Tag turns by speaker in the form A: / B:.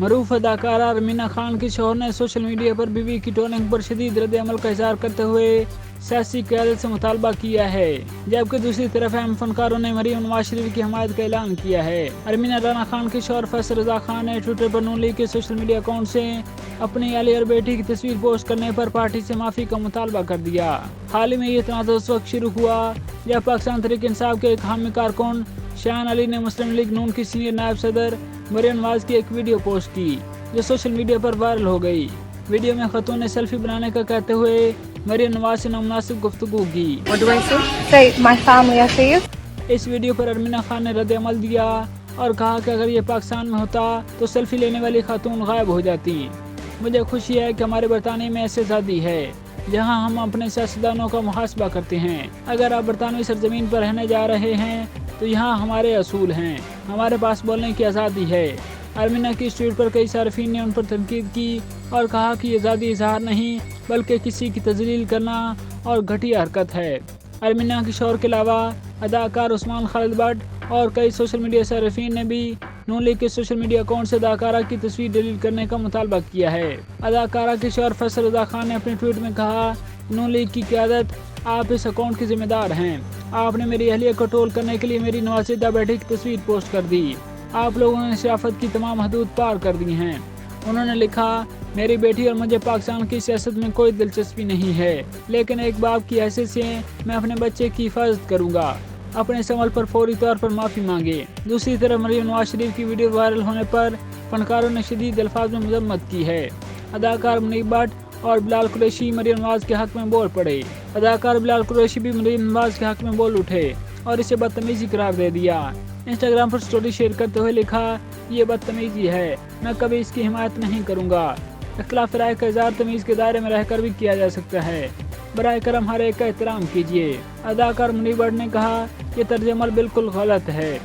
A: मरूफ अदाकारा अरमीना खान के शौहर ने सोशल मीडिया पर बीवी की ट्रोलिंग पर शदीद रद्द अमल का इजहार करते हुए सियासी क़यादत से मुतालबा किया है, जबकि दूसरी तरफ अहम फनकारों ने मरीम नवाज शरीफ की हमायत का ऐलान किया है। अरमीना राना खान के शौहर फैसल रजा खान ने ट्विटर पर नून लीग के सोशल मीडिया अकाउंट से अपनी अहली और बेटी की तस्वीर पोस्ट करने पर पार्टी से माफ़ी का मुतालबा कर दिया। हाल ही में ये तनाज़ा उस वक्त शुरू हुआ जब पाकिस्तान तहरीक इंसाफ के एक हामी कारकुन शान अली ने मुस्लिम लीग नून की सीनियर नायब सदर मरीम नवाज की एक वीडियो पोस्ट की, जो सोशल मीडिया पर वायरल हो गई। वीडियो में खतून ने सेल्फी बनाने का कहते हुए मरीम नवाज से नामुनासिब गुफ्तगू की। इस वीडियो पर अरमीना खान ने रद्द अमल दिया और कहा कि अगर ये पाकिस्तान में होता तो सेल्फी लेने वाली खातून गायब हो जाती। मुझे खुशी है कि हमारे बरतानिया में ऐसी आज़ादी है जहां हम अपने सियासतदानों का मुहासबा करते हैं। अगर आप बरतानवी सरजमीन पर रहने जा रहे हैं तो यहाँ हमारे असूल हैं, हमारे पास बोलने की आज़ादी है। अरमीना की इस ट्वीट पर कई सार्फिन ने उन पर तनकीद की और कहा कि ये आज़ादी इजहार नहीं बल्कि किसी की तजलील करना और घटिया हरकत है। अरमीना के शौहर के अलावा अदाकार उस्मान खालिद भट्ट और कई सोशल मीडिया सार्फिन ने भी नून लीग के सोशल मीडिया अकाउंट से अदाकारा की तस्वीर डिलीट करने का मुतालबा किया है। अदाकारा के शौहर फैसल रजा खान ने अपने ट्वीट में कहा, नून लीग की क़यादत, आप इस अकाउंट के जिम्मेदार हैं। आपने मेरी अहलिया को ट्रोल करने के लिए मेरी नवाज़िदा बेटी की तस्वीर पोस्ट कर दी। आप लोगों ने शराफत की तमाम हदूद पार कर दी हैं। उन्होंने लिखा, मेरी बेटी और मुझे पाकिस्तान की सियासत में कोई दिलचस्पी नहीं है, लेकिन एक बाप की हैसियत से मैं अपने बच्चे की हिफाजत करूँगा। अपने इस अमल पर फौरी तौर पर माफ़ी मांगे। दूसरी तरफ मरीम नवाज शरीफ की वीडियो वायरल होने पर फनकारों ने शदीद अल्फाज में मजम्मत की है। अदाकार मुनीब भट्ट और बिलाल कुरैशी मरीम नवाज के हक में बोल पड़े। अदाकार बिलाल कुरैशी भी मरीम नवाज के हक में बोल उठे और इसे बदतमीजी करार दे दिया। इंस्टाग्राम पर स्टोरी शेयर करते हुए लिखा, ये बदतमीजी है, मैं कभी इसकी हिमायत नहीं करूँगा। इख्तिलाफ राय का इज़हार तमीज़ के दायरे में रहकर भी किया जा सकता है। बराए करम हर एक का एहतराम कीजिए। अदाकार मुनीब भट्ट ने कहा, ये तर्ज अमल बिल्कुल गलत है।